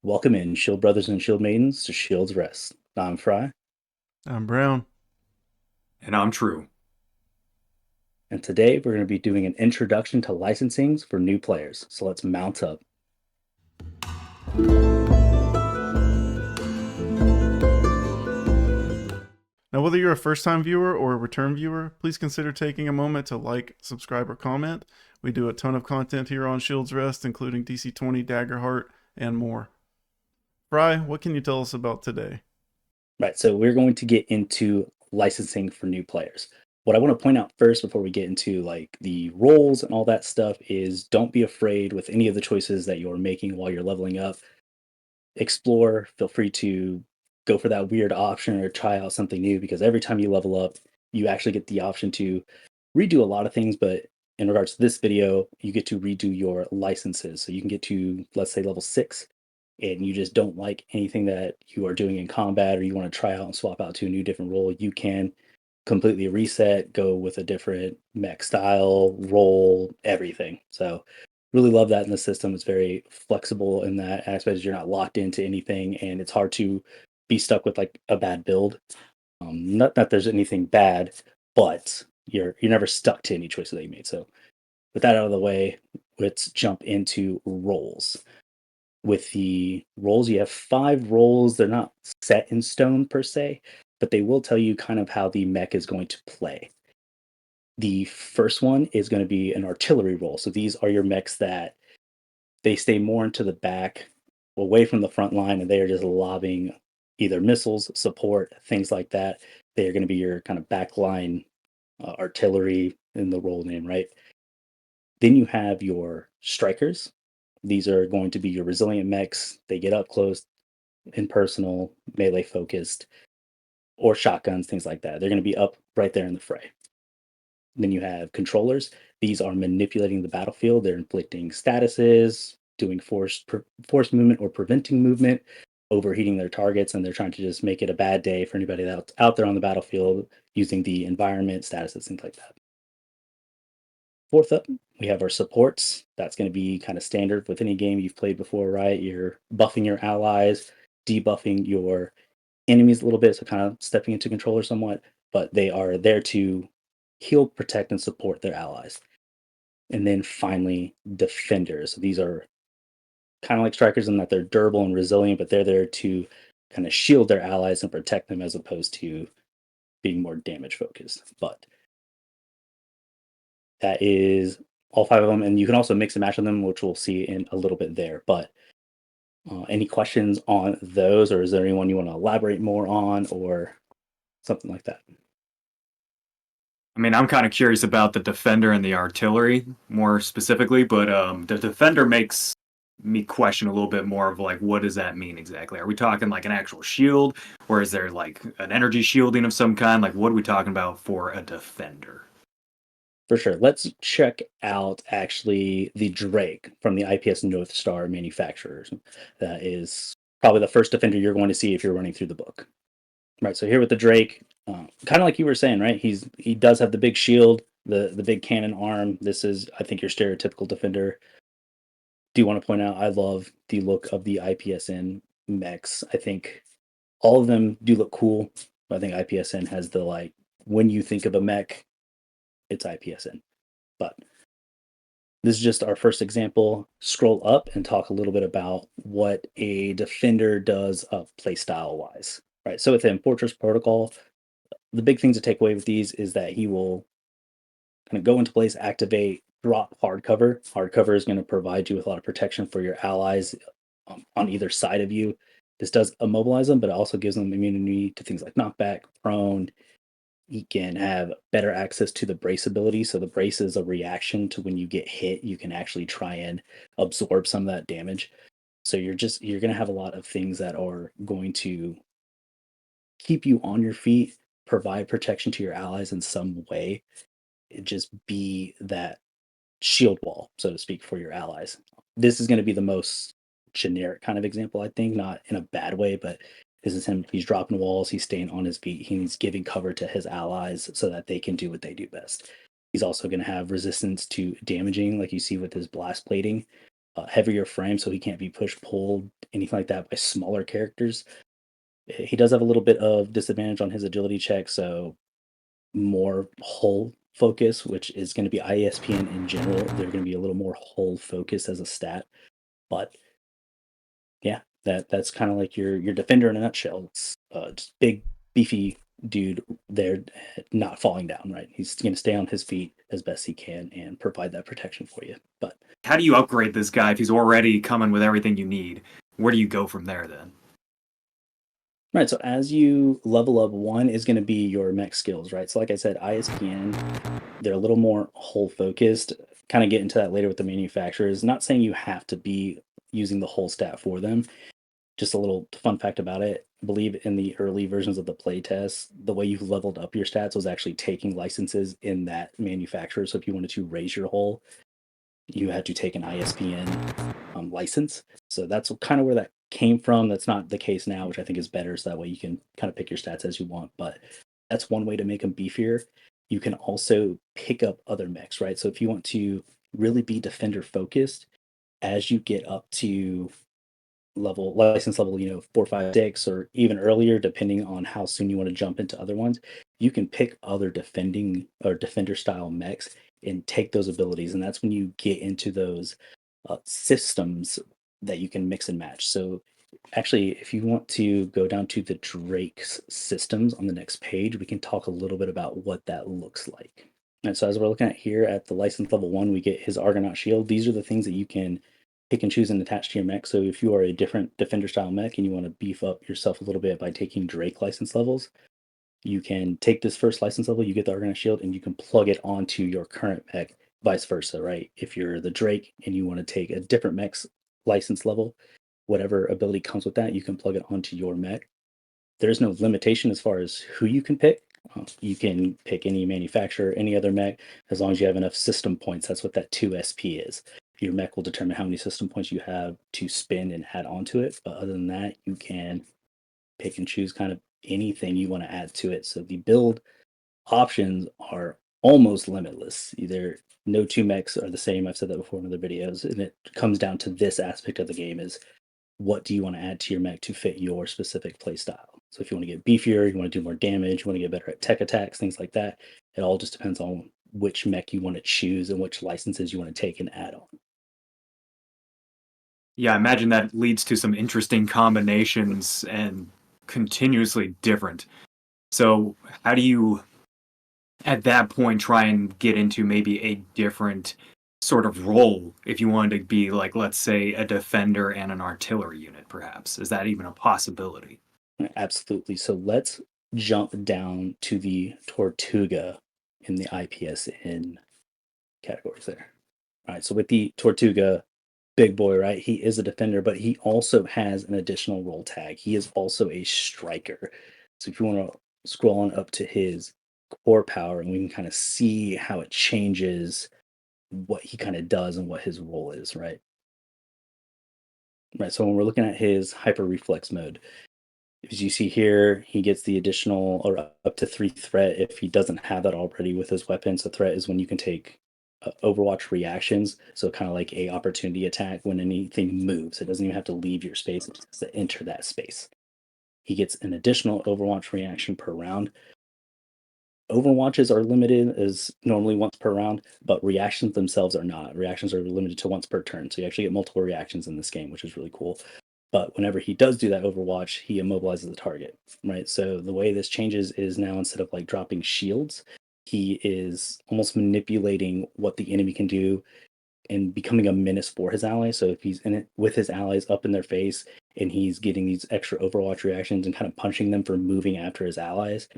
Welcome in, Shield Brothers and Shield Maidens, to Shield's Rest. I'm Fry, I'm Brown. And I'm true. and today we're going to be doing an introduction to licensings for new players. So let's mount up. Now, whether you're a first time viewer or a return viewer, please consider taking a moment to like, subscribe, or comment. We do a ton of content here on Shield's Rest, including DC-20, Daggerheart, and more. Fry, what can you tell us about today? Right, so we're going to get into licensing for new players. What I want to point out first before we get into like the roles and all that stuff is don't be afraid with any of the choices that you're making while you're leveling up. Explore, feel free to go for that weird option or try out something new because every time you level up, you actually get the option to redo a lot of things, but in regards to this video, you get to redo your licenses. So you can get to, let's say, level 6, and you just don't like anything that you are doing in combat, or you want to try out and swap out to a new different role, you can completely reset, go with a different mech style, role, everything. So really love that in the system. It's very flexible in that aspect. You're not locked into anything, and it's hard to be stuck with like a bad build. Not that there's anything bad, but you're never stuck to any choices that you made. So with that out of the way, let's jump into roles. With the roles, you have 5 roles. They're not set in stone per se, but they will tell you kind of how the mech is going to play. The first one is going to be an artillery role. So these are your mechs that they stay more into the back, away from the front line, and they are just lobbing either missiles, support, things like that. They are going to be your kind of backline artillery in the role name, right? Then you have your strikers. These are going to be your resilient mechs. They get up close, impersonal, melee focused, or shotguns, things like that. They're going to be up right there in the fray. Then you have controllers. These are manipulating the battlefield. They're inflicting statuses, doing force movement or preventing movement, overheating their targets, and they're trying to just make it a bad day for anybody that's out there on the battlefield using the environment, statuses, things like that. Fourth up, we have our supports. That's going to be kind of standard with any game you've played before, right? You're buffing your allies, debuffing your enemies a little bit, so kind of stepping into controller somewhat, but they are there to heal, protect, and support their allies. And then finally, defenders. These are kind of like strikers in that they're durable and resilient, but they're there to kind of shield their allies and protect them as opposed to being more damage focused. But that is all 5 of them, and you can also mix and match them, which we'll see in a little bit there. But any questions on those, or is there anyone you want to elaborate more on, or something like that? I mean, I'm kind of curious about the defender and the artillery more specifically, but the defender makes me question a little bit more of like, what does that mean exactly? Are we talking like an actual shield, or is there like an energy shielding of some kind? Like, what are we talking about for a defender? For sure. Let's check out actually the Drake from the IPS North Star manufacturers. That is probably the first defender you're going to see if you're running through the book. Right. So here with the Drake, kind of like you were saying, right? He does have the big shield, the big cannon arm. This is, I think, your stereotypical defender. Do want to point out I love the look of the IPS-N mechs. I think all of them do look cool. But I think IPS-N has the like when you think of a mech, it's IPS-N. But this is just our first example. Scroll up and talk a little bit about what a defender does playstyle wise. Right. So within Fortress Protocol, the big things to take away with these is that he will kind of go into place, activate, drop hard cover. Hard cover is going to provide you with a lot of protection for your allies on either side of you. This does immobilize them, but it also gives them immunity to things like knockback, prone. He can have better access to the brace ability. So the brace is a reaction to when you get hit, you can actually try and absorb some of that damage. So you're going to have a lot of things that are going to keep you on your feet, provide protection to your allies in some way. It just be that shield wall, so to speak, for your allies. This is going to be the most generic kind of example, I think, not in a bad way, but this is him. He's dropping walls, he's staying on his feet, he's giving cover to his allies so that they can do what they do best. He's also going to have resistance to damaging, like you see with his blast plating. heavier frame, so he can't be pushed, pulled, anything like that by smaller characters. He does have a little bit of disadvantage on his agility check, so more hull focus, which is going to be ISPN in general. They're going to be a little more hull focus as a stat, but yeah, that's kind of like your defender in a nutshell. It's just big, beefy dude there, not falling down. Right, he's going to stay on his feet as best he can and provide that protection for you. But how do you upgrade this guy if he's already coming with everything you need? Where do you go from there then? right, so as you level up, one is going to be your mech skills, right? So like I said, ISPN, they're a little more hull focused. Kind of get into that later with the manufacturers. Not saying you have to be using the whole stat for them. Just a little fun fact about it. I believe in the early versions of the playtest, the way you leveled up your stats was actually taking licenses in that manufacturer. So if you wanted to raise your hull, you had to take an ISPN license. So that's kind of where that came from. That's not the case now, which I think is better. So that way you can kind of pick your stats as you want. But that's one way to make them beefier. You can also pick up other mechs, right? So if you want to really be defender focused, as you get up to license level, 4, 5, 6, or even earlier, depending on how soon you want to jump into other ones, you can pick other defending or defender style mechs and take those abilities. And that's when you get into those systems that you can mix and match. So actually, if you want to go down to the Drake's systems on the next page, we can talk a little bit about what that looks like. And so as we're looking at here at the license level 1, we get his Argonaut shield. These are the things that you can pick and choose and attach to your mech. So if you are a different defender style mech and you want to beef up yourself a little bit by taking Drake license levels, you can take this first license level, you get the Argonaut shield, and you can plug it onto your current mech, vice versa, right? If you're the Drake and you want to take a different mech's license level, whatever ability comes with that, you can plug it onto your mech. There's no limitation as far as who you can pick. You can pick any manufacturer, any other mech, as long as you have enough system points. That's what that 2 SP is. Your mech will determine how many system points you have to spend and add onto it. But other than that, you can pick and choose kind of anything you want to add to it. So the build options are almost limitless. Either no two mechs are the same. I've said that before in other videos. And it comes down to this aspect of the game is what do you want to add to your mech to fit your specific play style. So if you want to get beefier, you want to do more damage, you want to get better at tech attacks, things like that, it all just depends on which mech you want to choose and which licenses you want to take and add on. Yeah, I imagine that leads to some interesting combinations and continuously different. So, how do you, at that point, try and get into maybe a different sort of role if you wanted to be, like, let's say, a defender and an artillery unit, perhaps? Is that even a possibility? Absolutely. So let's jump down to the Tortuga in the IPS-N categories there. All right, so with the Tortuga, big boy, right? He is a defender, but he also has an additional role tag. He is also a striker. So if you want to scroll on up to his core power, and we can kind of see how it changes what he kind of does and what his role is, right? Right. So when we're looking at his hyper reflex mode, as you see here, he gets the additional or up to 3 threat if he doesn't have that already with his weapon. So threat is when you can take Overwatch reactions. So kind of like a opportunity attack when anything moves. It doesn't even have to leave your space. It just has to enter that space. He gets an additional Overwatch reaction per round. Overwatches are limited as normally once per round, but reactions themselves are not. Reactions are limited to once per turn. So you actually get multiple reactions in this game, which is really cool. But whenever he does do that Overwatch, he immobilizes the target, right? So the way this changes is now instead of like dropping shields, he is almost manipulating what the enemy can do and becoming a menace for his allies. So if he's in it with his allies up in their face and he's getting these extra Overwatch reactions and kind of punching them for moving after his allies,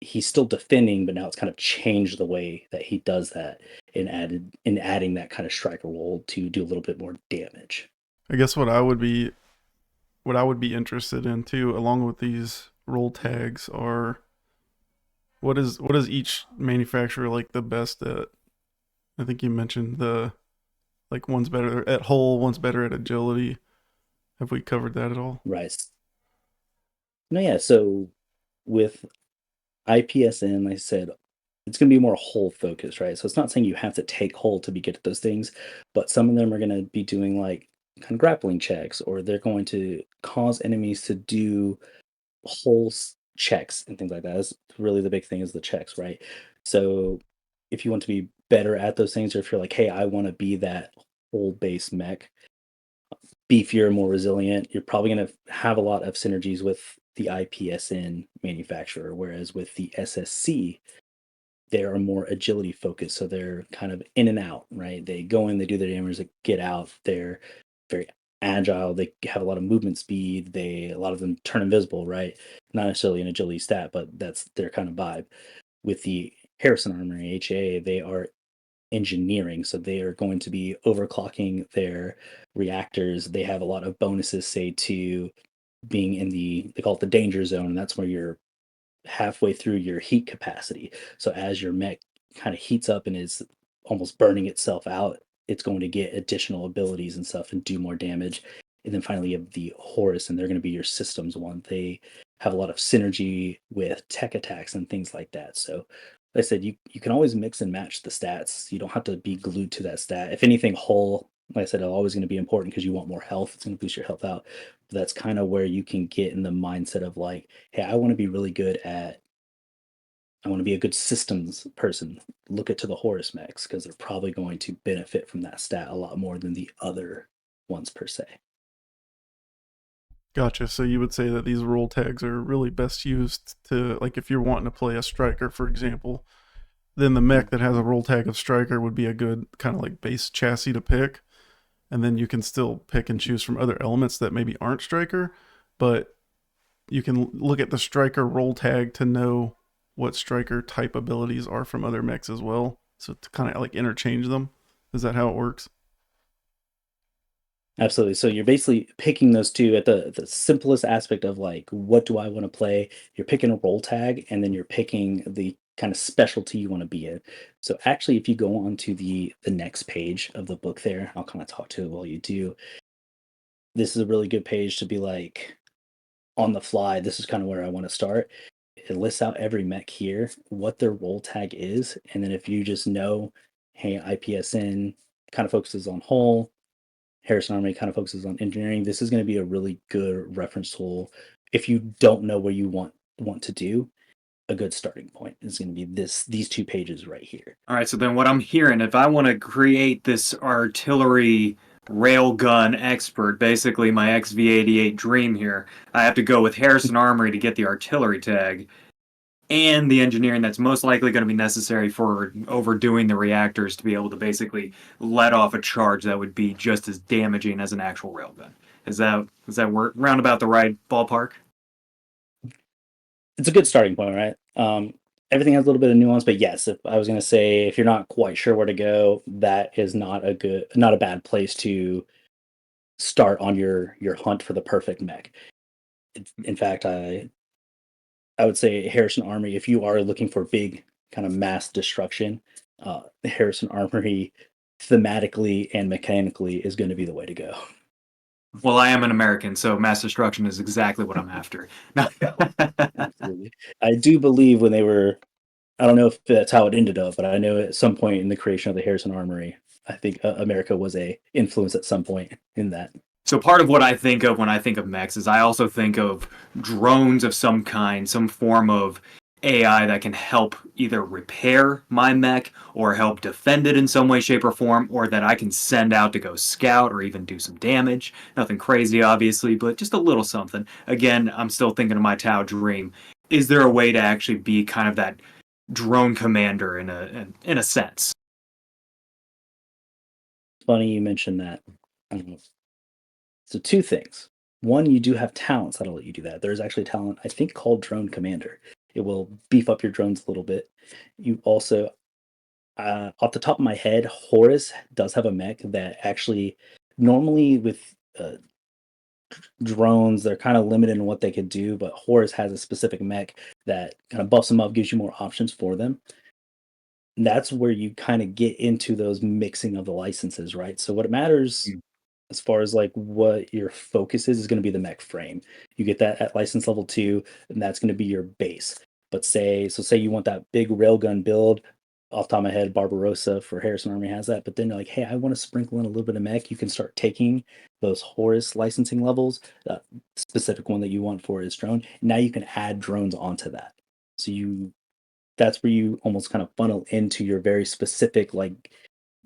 he's still defending, but now it's kind of changed the way that he does that and adding that kind of striker role to do a little bit more damage. I guess what I would be interested in too, along with these role tags, are what is each manufacturer like the best at? I think you mentioned the like one's better at hull, one's better at agility. Have we covered that at all? Right. No, yeah. So with IPS-N, like I said, it's going to be more whole focus, right? So it's not saying you have to take whole to be good at those things, but some of them are going to be doing like kind of grappling checks, or they're going to cause enemies to do checks and things like that. That's really the big thing is the checks, right? So if you want to be better at those things, or if you're like, hey, I want to be that whole base mech, beefier, more resilient, you're probably going to have a lot of synergies with the IPS-N manufacturer, whereas with the SSC, they are more agility focused. So they're kind of in and out, right? They go in, they do their damage, they get out. They're very agile. They have a lot of movement speed. A lot of them turn invisible, right? Not necessarily an agility stat, but that's their kind of vibe. With the Harrison Armory, HA, they are engineering. So they are going to be overclocking their reactors. They have a lot of bonuses, say, to being in they call it the danger zone. And that's where you're halfway through your heat capacity. So as your mech kind of heats up and is almost burning itself out, it's going to get additional abilities and stuff and do more damage. And then finally, you have the HORUS, and they're going to be your systems one. They have a lot of synergy with tech attacks and things like that. So, like I said, you can always mix and match the stats. You don't have to be glued to that stat. If anything, whole, like I said, are always going to be important because you want more health. It's going to boost your health out. But that's kind of where you can get in the mindset of like, hey, I want to be really good at I want to be a good systems person. Look at to the Horus mechs because they're probably going to benefit from that stat a lot more than the other ones per se. Gotcha. So you would say that these role tags are really best used to, like, if you're wanting to play a striker, for example, then the mech that has a role tag of striker would be a good kind of like base chassis to pick. And then you can still pick and choose from other elements that maybe aren't striker, but you can look at the striker role tag to know what striker type abilities are from other mechs as well. So to kind of like interchange them. Is that how it works? Absolutely. So you're basically picking those two at the simplest aspect of like, what do I want to play? You're picking a role tag, and then you're picking the kind of specialty you want to be in. So actually, if you go on to the next page of the book there, I'll kind of talk to it while you do. This is a really good page to be like, on the fly, this is kind of where I want to start. It lists out every mech here, what their role tag is, and then if you just know, hey, IPS-N kind of focuses on hull, Harrison Army kind of focuses on engineering. This is going to be a really good reference tool. If you don't know where you want to do, a good starting point is going to be these 2 pages right here. All right, so then what I'm hearing, if I want to create this artillery railgun expert, basically my XV88 dream here, I have to go with Harrison Armory to get the artillery tag and the engineering that's most likely going to be necessary for overdoing the reactors to be able to basically let off a charge that would be just as damaging as an actual railgun. Is that work round about the right ballpark? It's a good starting point, right? Everything has a little bit of nuance, but yes, if I was going to say if you're not quite sure where to go, that is not a bad place to start on your hunt for the perfect mech. In fact, I would say Harrison Armory, if you are looking for big kind of mass destruction, Harrison Armory thematically and mechanically is going to be the way to go. Well, I am an American, so mass destruction is exactly what I'm after. Absolutely. I do believe when they were, I don't know if that's how it ended up, but I know at some point in the creation of the Harrison Armory, I think America was a influence at some point in that. So part of what I think of when I think of mechs is I also think of drones of some kind, some form of AI that can help either repair my mech or help defend it in some way, shape, or form, or that I can send out to go scout or even do some damage. Nothing crazy, obviously, but just a little something. Again, I'm still thinking of my Tau dream. Is there a way to actually be kind of that drone commander in a sense? Funny you mentioned that. So 2 things. One, you do have talents that'll let you do that. There's actually a talent I think called Drone Commander. It will beef up your drones a little bit. You also, off the top of my head, Horus does have a mech that actually normally with drones they're kind of limited in what they could do, but Horus has a specific mech that kind of buffs them up, gives you more options for them. And that's where you kind of get into those mixing of the licenses, right? So what matters as far as like what your focus is going to be the mech frame. You get that at license level 2, and that's going to be your base. But say you want that big railgun build. Off the top of my head, Barbarossa for Harrison Army has that. But then you're like, hey, I want to sprinkle in a little bit of mech. You can start taking those HORUS licensing levels. The specific one that you want for is drone. Now you can add drones onto that. So that's where you almost kind of funnel into your very specific, like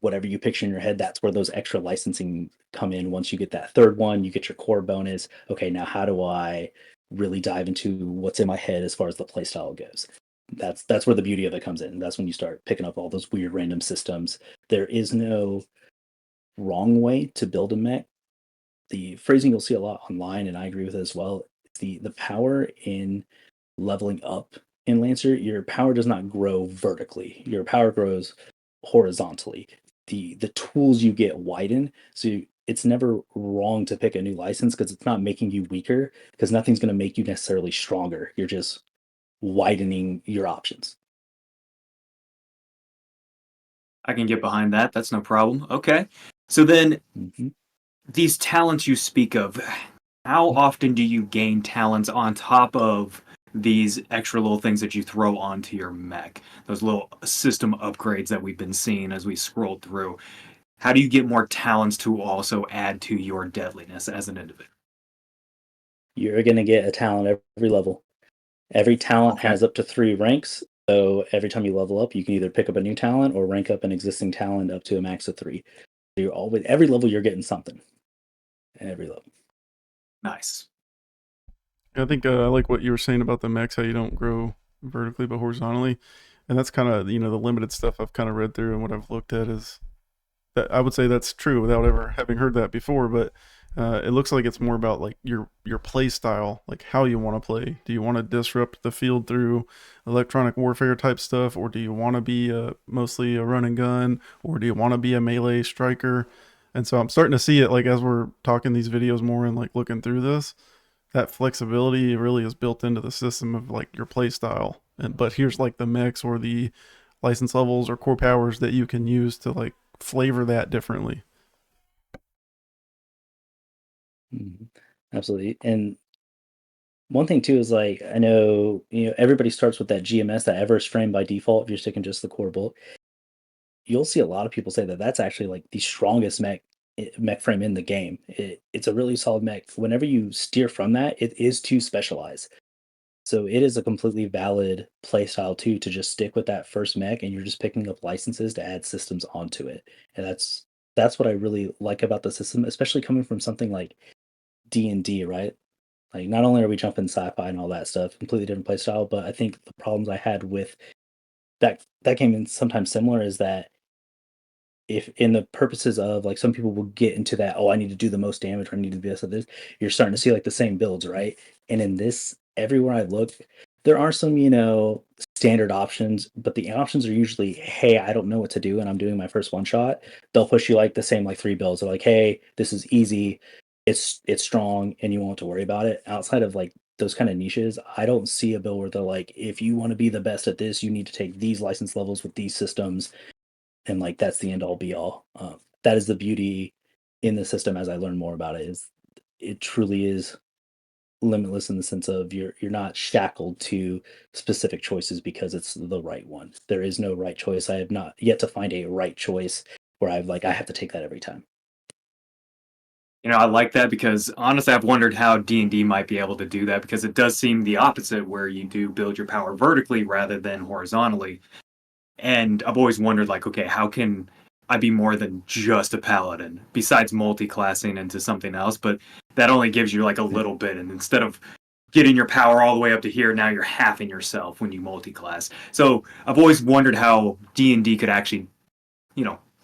whatever you picture in your head. That's where those extra licensing come in. Once you get that third one, you get your core bonus. Okay, now how do I really dive into what's in my head as far as the playstyle goes? That's where the beauty of it comes in. That's when you start picking up all those weird random systems. There is no wrong way to build a mech. The phrasing you'll see a lot online, and I agree with it as well. The power in leveling up in Lancer, your power does not grow vertically. Your power grows horizontally. The tools you get widen, so it's never wrong to pick a new license because it's not making you weaker, because nothing's going to make you necessarily stronger. You're just widening your options. I can get behind that. That's no problem. Okay. So then Mm-hmm. these talents you speak of, how often do you gain talents on top of these extra little things that you throw onto your mech? Those little system upgrades that we've been seeing as we scroll through. How do you get more talents to also add to your deadliness as an individual? You're going to get a talent every level. Every talent Okay. has up to 3 ranks. So every time you level up, you can either pick up a new talent or rank up an existing talent up to a max of 3. So you're always every level you're getting something. Every level. Nice. I think I like what you were saying about the mechs, how you don't grow vertically but horizontally, and that's kind of the limited stuff I've kind of read through and what I've looked at is that I would say that's true without ever having heard that before. But it looks like it's more about like your play style, like how you want to play. Do you want to disrupt the field through electronic warfare type stuff, or do you want to be mostly a run and gun, or do you want to be a melee striker? And so I'm starting to see it like as we're talking these videos more and like looking through this, that flexibility really is built into the system of like your play style. And but here's like the mix or the license levels or core powers that you can use to like flavor that differently. Mhm. Absolutely. And one thing too is like I know everybody starts with that GMS, that Everest frame by default if you're sticking just the core bolt. You'll see a lot of people say that that's actually like the strongest mech frame in the game. It's a really solid mech. Whenever you steer from that, it is too specialized. So it is a completely valid play style too to just stick with that first mech and you're just picking up licenses to add systems onto it. And that's what I really like about the system, especially coming from something like D&D, right? Like not only are we jumping sci-fi and all that stuff, completely different play style, but I think the problems I had with that game in sometimes similar is that if in the purposes of like some people will get into that, oh, I need to do the most damage or I need to do this or this, you're starting to see like the same builds, right? And in this, everywhere I look, there are some, standard options, but the options are usually, hey, I don't know what to do and I'm doing my first one shot. They'll push you like the same like 3 builds. They're like, hey, this is easy, it's strong, and you won't have to worry about it. Outside of like those kind of niches, I don't see a build where they're like, if you want to be the best at this, you need to take these license levels with these systems and like that's the end all be all. That is the beauty in the system as I learn more about it. Is it truly is limitless in the sense of you're not shackled to specific choices because it's the right one. There is no right choice. I have not yet to find a right choice where I have to take that every time. I like that because honestly, I've wondered how D&D might be able to do that because it does seem the opposite where you do build your power vertically rather than horizontally. And I've always wondered, like, okay, how can I be more than just a paladin besides multi-classing into something else? But that only gives you like a little bit. And instead of getting your power all the way up to here, now you're halving yourself when you multi-class. So I've always wondered how D&D could actually,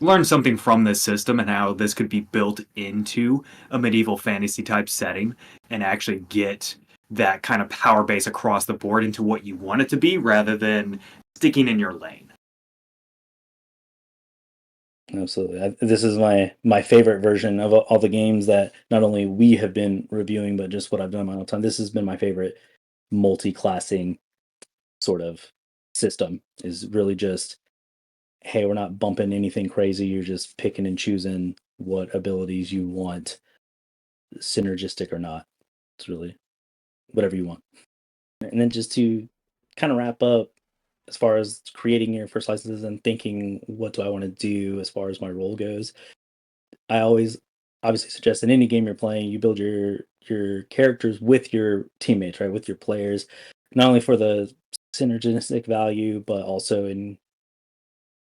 learn something from this system and how this could be built into a medieval fantasy type setting and actually get that kind of power base across the board into what you want it to be rather than sticking in your lane. Absolutely. This is my favorite version of all the games that not only we have been reviewing, but just what I've done my own time. This has been my favorite multi-classing sort of system. Is really just, hey, we're not bumping anything crazy. You're just picking and choosing what abilities you want, synergistic or not. It's really whatever you want. And then just to kind of wrap up as far as creating your first licenses and thinking, what do I want to do as far as my role goes? I always obviously suggest in any game you're playing, you build your characters with your teammates, right? With your players, not only for the synergistic value, but also in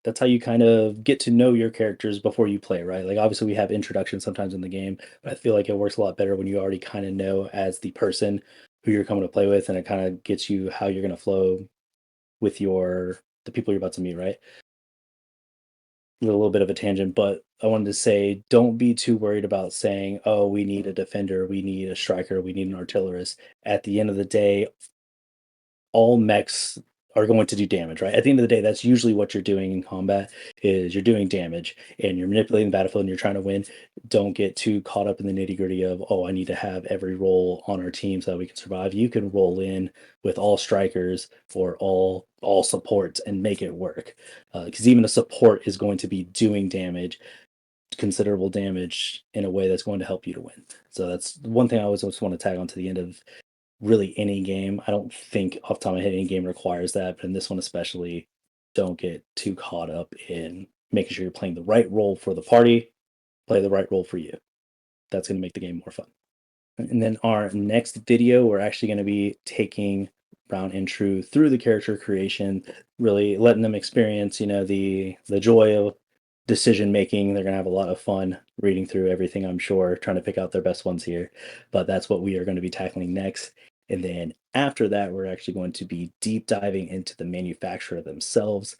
that's how you kind of get to know your characters before you play, right? Like obviously we have introductions sometimes in the game, but I feel like it works a lot better when you already kind of know as the person who you're coming to play with, and it kind of gets you how you're going to flow with the people you're about to meet, right? A little bit of a tangent, but I wanted to say don't be too worried about saying, oh, we need a defender, we need a striker, we need an artillerist. At the end of the day, all mechs are going to do damage, right? At the end of the day, that's usually what you're doing in combat is you're doing damage and you're manipulating the battlefield and you're trying to win. Don't get too caught up in the nitty-gritty of, oh, I need to have every role on our team so that we can survive. You can roll in with all strikers or all supports and make it work. Because even a support is going to be doing damage, considerable damage in a way that's going to help you to win. So that's one thing I always want to tag on to the end of really any game. I don't think off the top of my head any game requires that, but in this one especially, don't get too caught up in making sure you're playing the right role for the party, play the right role for you. That's going to make the game more fun. And then our next video, we're actually going to be taking Brown and True through the character creation, really letting them experience, the joy of decision making. They're going to have a lot of fun reading through everything, I'm sure, trying to pick out their best ones here. But that's what we are going to be tackling next. And then after that, we're actually going to be deep diving into the manufacturer themselves,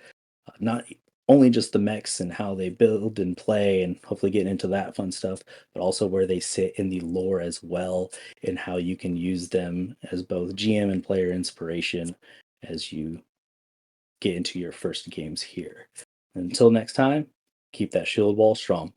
not only just the mechs and how they build and play, and hopefully getting into that fun stuff, but also where they sit in the lore as well, and how you can use them as both GM and player inspiration as you get into your first games here. Until next time, keep that shield wall strong.